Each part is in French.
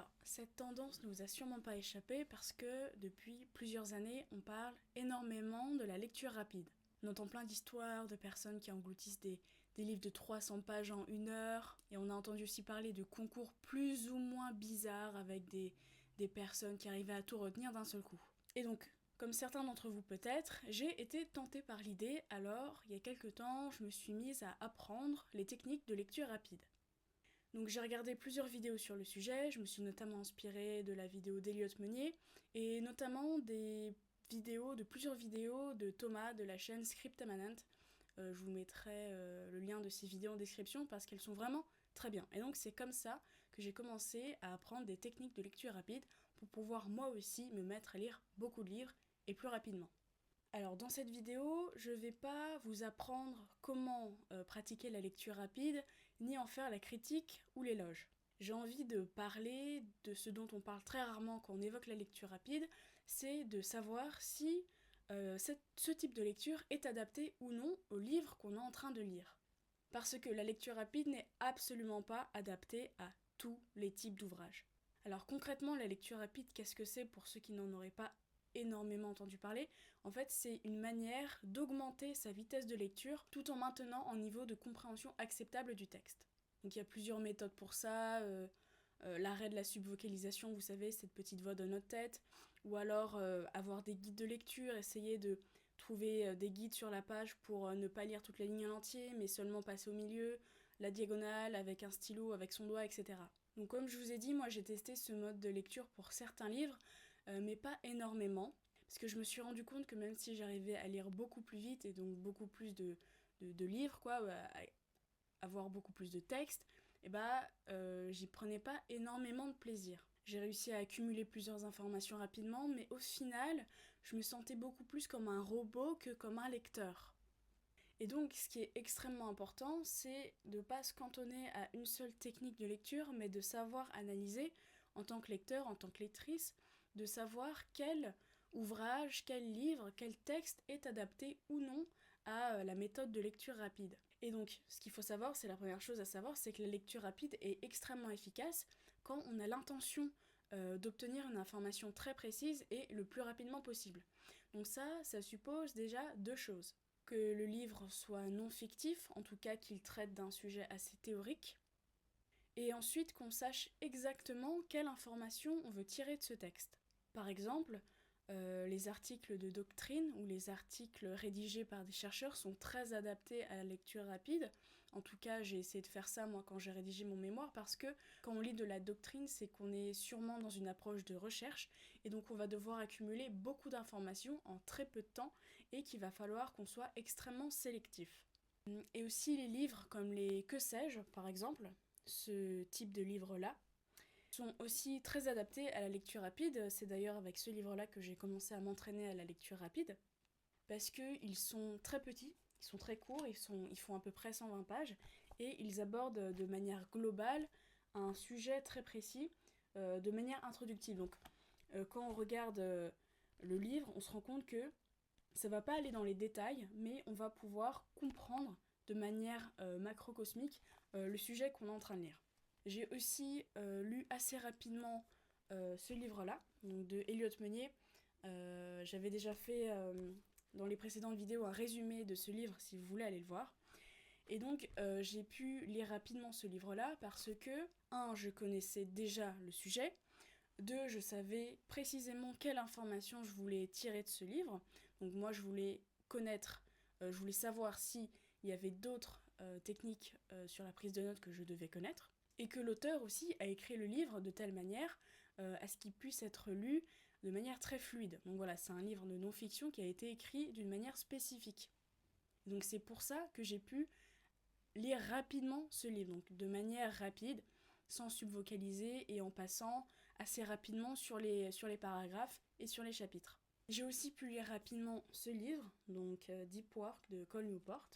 Alors, cette tendance ne vous a sûrement pas échappé parce que depuis plusieurs années, on parle énormément de la lecture rapide. On entend plein d'histoires de personnes qui engloutissent des livres de 300 pages en 1 heure, et on a entendu aussi parler de concours plus ou moins bizarres avec des personnes qui arrivaient à tout retenir d'un seul coup. Et donc, comme certains d'entre vous peut-être, j'ai été tentée par l'idée, alors il y a quelques temps, je me suis mise à apprendre les techniques de lecture rapide. Donc j'ai regardé plusieurs vidéos sur le sujet, je me suis notamment inspirée de la vidéo d'Elliott Meunier, et notamment de plusieurs vidéos de Thomas de la chaîne Scriptamanent. Je vous mettrai le lien de ces vidéos en description parce qu'elles sont vraiment très bien. Et donc c'est comme ça que j'ai commencé à apprendre des techniques de lecture rapide pour pouvoir moi aussi me mettre à lire beaucoup de livres et plus rapidement. Alors dans cette vidéo, je vais pas vous apprendre comment pratiquer la lecture rapide, ni en faire la critique ou l'éloge. J'ai envie de parler de ce dont on parle très rarement quand on évoque la lecture rapide, c'est de savoir si ce type de lecture est adapté ou non au livre qu'on est en train de lire. Parce que la lecture rapide n'est absolument pas adaptée à tous les types d'ouvrages. Alors concrètement, la lecture rapide, qu'est-ce que c'est pour ceux qui n'en auraient pas énormément entendu parler? En fait, c'est une manière d'augmenter sa vitesse de lecture tout en maintenant un niveau de compréhension acceptable du texte. Donc il y a plusieurs méthodes pour ça, l'arrêt de la subvocalisation, vous savez, cette petite voix dans notre tête, ou alors avoir des guides de lecture, essayer de trouver des guides sur la page pour ne pas lire toute la ligne en entier, mais seulement passer au milieu, la diagonale, avec un stylo, avec son doigt, etc. Donc comme je vous ai dit, moi j'ai testé ce mode de lecture pour certains livres, mais pas énormément, parce que je me suis rendu compte que même si j'arrivais à lire beaucoup plus vite, et donc beaucoup plus de livres, quoi, à avoir beaucoup plus de textes, et j'y prenais pas énormément de plaisir. J'ai réussi à accumuler plusieurs informations rapidement, mais au final, je me sentais beaucoup plus comme un robot que comme un lecteur. Et donc, ce qui est extrêmement important, c'est de ne pas se cantonner à une seule technique de lecture, mais de savoir analyser, en tant que lecteur, en tant que lectrice, de savoir quel ouvrage, quel livre, quel texte est adapté ou non à la méthode de lecture rapide. Et donc, ce qu'il faut savoir, c'est la première chose à savoir, c'est que la lecture rapide est extrêmement efficace quand on a l'intention d'obtenir une information très précise et le plus rapidement possible. Donc ça suppose déjà deux choses. Que le livre soit non fictif, en tout cas qu'il traite d'un sujet assez théorique, et ensuite qu'on sache exactement quelle information on veut tirer de ce texte. Par exemple, les articles de doctrine ou les articles rédigés par des chercheurs sont très adaptés à la lecture rapide. En tout cas, j'ai essayé de faire ça moi quand j'ai rédigé mon mémoire, parce que quand on lit de la doctrine, c'est qu'on est sûrement dans une approche de recherche, et donc on va devoir accumuler beaucoup d'informations en très peu de temps, et qu'il va falloir qu'on soit extrêmement sélectif. Et aussi les livres comme les Que sais-je, par exemple, ce type de livres-là, sont aussi très adaptés à la lecture rapide. C'est d'ailleurs avec ce livre-là que j'ai commencé à m'entraîner à la lecture rapide, parce qu'ils sont très petits, ils sont très courts, ils font à peu près 120 pages, et ils abordent de manière globale un sujet très précis, de manière introductive. Donc quand on regarde le livre, on se rend compte que ça va pas aller dans les détails, mais on va pouvoir comprendre de manière macrocosmique le sujet qu'on est en train de lire. J'ai aussi lu assez rapidement ce livre-là, donc de Elliott Meunier. J'avais déjà fait dans les précédentes vidéos un résumé de ce livre, si vous voulez aller le voir. Et donc j'ai pu lire rapidement ce livre-là parce que, je connaissais déjà le sujet, 2, je savais précisément quelle information je voulais tirer de ce livre. Donc moi, je voulais connaître, je voulais savoir s'il y avait d'autres techniques sur la prise de notes que je devais connaître. Et que l'auteur aussi a écrit le livre de telle manière à ce qu'il puisse être lu de manière très fluide. Donc voilà, c'est un livre de non-fiction qui a été écrit d'une manière spécifique. Donc c'est pour ça que j'ai pu lire rapidement ce livre, donc de manière rapide, sans subvocaliser et en passant assez rapidement sur les paragraphes et sur les chapitres. J'ai aussi pu lire rapidement ce livre, donc Deep Work de Cal Newport.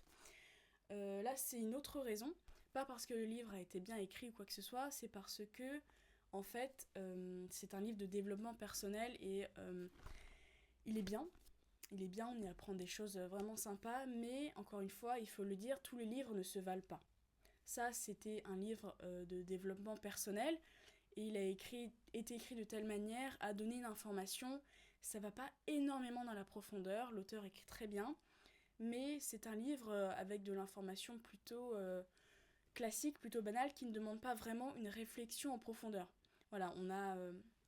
Là, c'est une autre raison, pas parce que le livre a été bien écrit ou quoi que ce soit, c'est parce que, en fait, c'est un livre de développement personnel et il est bien, on y apprend des choses vraiment sympas, mais encore une fois, il faut le dire, tous les livres ne se valent pas. Ça, c'était un livre de développement personnel, et il a été écrit de telle manière à donner une information. Ça va pas énormément dans la profondeur, l'auteur écrit très bien, mais c'est un livre avec de l'information plutôt classique, plutôt banale, qui ne demande pas vraiment une réflexion en profondeur. Voilà, on a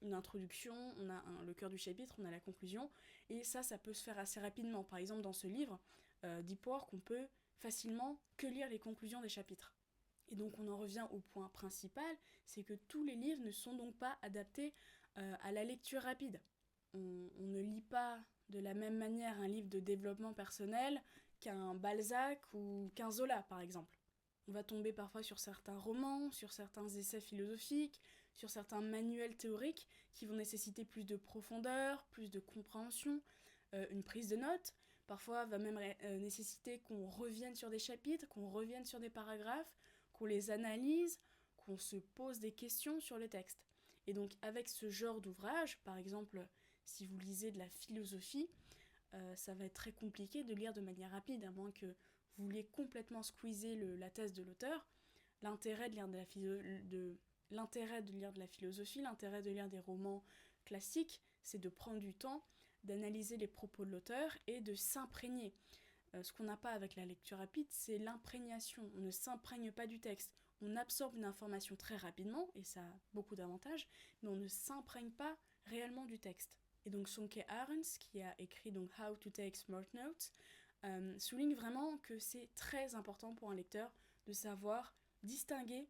une introduction, on a le cœur du chapitre, on a la conclusion, et ça peut se faire assez rapidement. Par exemple, dans ce livre, Deep Work, on peut facilement que lire les conclusions des chapitres. Et donc on en revient au point principal, c'est que tous les livres ne sont donc pas adaptés à la lecture rapide. On ne lit pas de la même manière un livre de développement personnel qu'un Balzac ou qu'un Zola, par exemple. On va tomber parfois sur certains romans, sur certains essais philosophiques, sur certains manuels théoriques qui vont nécessiter plus de profondeur, plus de compréhension, une prise de notes. Parfois va même nécessiter qu'on revienne sur des chapitres, qu'on revienne sur des paragraphes, qu'on les analyse, qu'on se pose des questions sur le texte. Et donc avec ce genre d'ouvrage, par exemple si vous lisez de la philosophie, ça va être très compliqué de lire de manière rapide, à moins que vous vouliez complètement squeezer la thèse de l'auteur. L'intérêt de lire de la philosophie, l'intérêt de lire des romans classiques, c'est de prendre du temps, d'analyser les propos de l'auteur et de s'imprégner. Ce qu'on n'a pas avec la lecture rapide, c'est l'imprégnation. On ne s'imprègne pas du texte. On absorbe une information très rapidement, et ça a beaucoup d'avantages, mais on ne s'imprègne pas réellement du texte. Et donc Sonke Arens, qui a écrit donc How to Take Smart Notes, souligne vraiment que c'est très important pour un lecteur de savoir distinguer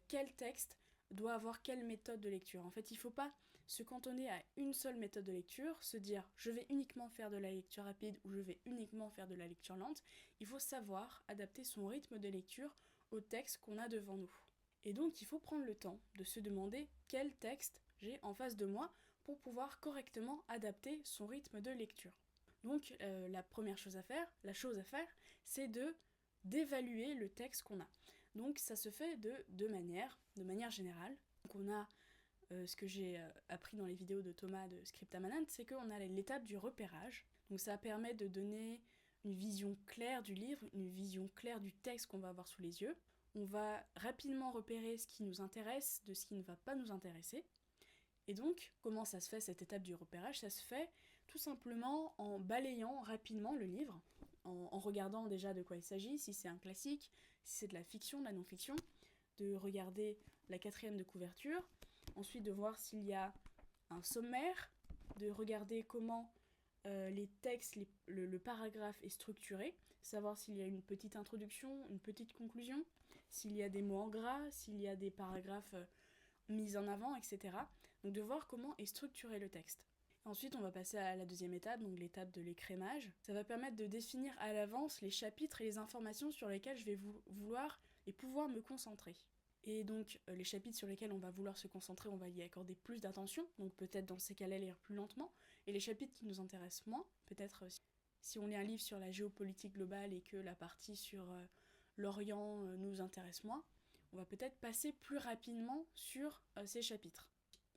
quel texte doit avoir quelle méthode de lecture. En fait, il ne faut pas se cantonner à une seule méthode de lecture, se dire je vais uniquement faire de la lecture rapide ou je vais uniquement faire de la lecture lente. Il faut savoir adapter son rythme de lecture au texte qu'on a devant nous. Et donc il faut prendre le temps de se demander quel texte j'ai en face de moi pour pouvoir correctement adapter son rythme de lecture. Donc la première chose à faire, c'est d'évaluer le texte qu'on a. Donc ça se fait de deux manières, de manière générale. Donc on a ce que j'ai appris dans les vidéos de Thomas de Scriptamanant, c'est qu'on a l'étape du repérage. Donc ça permet de donner une vision claire du livre, une vision claire du texte qu'on va avoir sous les yeux. On va rapidement repérer ce qui nous intéresse de ce qui ne va pas nous intéresser. Et donc, comment ça se fait cette étape du repérage ? Ça se fait tout simplement en balayant rapidement le livre, en regardant déjà de quoi il s'agit, si c'est un classique, si c'est de la fiction, de la non-fiction, de regarder la 4e de couverture, ensuite de voir s'il y a un sommaire, de regarder comment les textes, le paragraphe est structuré, savoir s'il y a une petite introduction, une petite conclusion, s'il y a des mots en gras, s'il y a des paragraphes mis en avant, etc. Donc de voir comment est structuré le texte. Ensuite, on va passer à la deuxième étape, donc l'étape de l'écrémage. Ça va permettre de définir à l'avance les chapitres et les informations sur lesquels je vais vouloir et pouvoir me concentrer. Et donc, les chapitres sur lesquels on va vouloir se concentrer, on va y accorder plus d'attention, donc peut-être dans ces cas-là lire plus lentement. Et les chapitres qui nous intéressent moins, peut-être si on lit un livre sur la géopolitique globale et que la partie sur l'Orient nous intéresse moins, on va peut-être passer plus rapidement sur ces chapitres.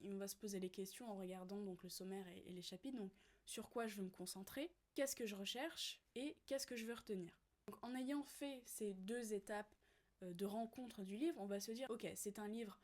Et on va se poser les questions en regardant donc le sommaire et les chapitres, donc sur quoi je veux me concentrer, qu'est-ce que je recherche et qu'est-ce que je veux retenir. Donc en ayant fait ces deux étapes de rencontre du livre, on va se dire ok, c'est un livre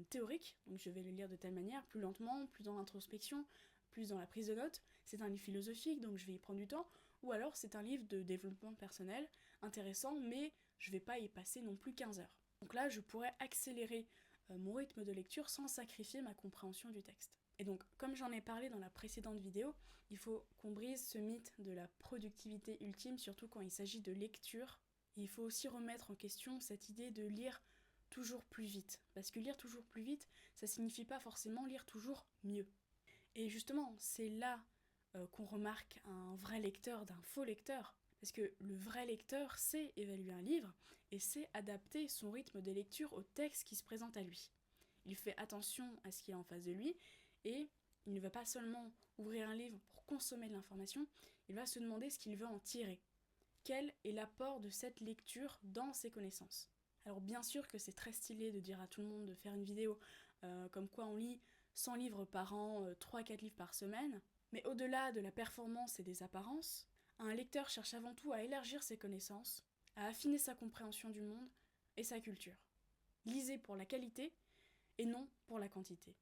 théorique, donc je vais le lire de telle manière, plus lentement, plus dans l'introspection, plus dans la prise de notes, c'est un livre philosophique, donc je vais y prendre du temps, ou alors c'est un livre de développement personnel, intéressant, mais je vais pas y passer non plus 15 heures. Donc là, je pourrais accélérer mon rythme de lecture sans sacrifier ma compréhension du texte. Et donc, comme j'en ai parlé dans la précédente vidéo, il faut qu'on brise ce mythe de la productivité ultime, surtout quand il s'agit de lecture. Et il faut aussi remettre en question cette idée de lire toujours plus vite. Parce que lire toujours plus vite, ça signifie pas forcément lire toujours mieux. Et justement, c'est là qu'on remarque un vrai lecteur d'un faux lecteur. Parce que le vrai lecteur sait évaluer un livre et sait adapter son rythme de lecture au texte qui se présente à lui. Il fait attention à ce qu'il y a en face de lui et il ne va pas seulement ouvrir un livre pour consommer de l'information, il va se demander ce qu'il veut en tirer. Quel est l'apport de cette lecture dans ses connaissances ? Alors bien sûr que c'est très stylé de dire à tout le monde de faire une vidéo comme quoi on lit 100 livres par an, 3-4 livres par semaine, mais au-delà de la performance et des apparences, un lecteur cherche avant tout à élargir ses connaissances, à affiner sa compréhension du monde et sa culture. Lisez pour la qualité et non pour la quantité.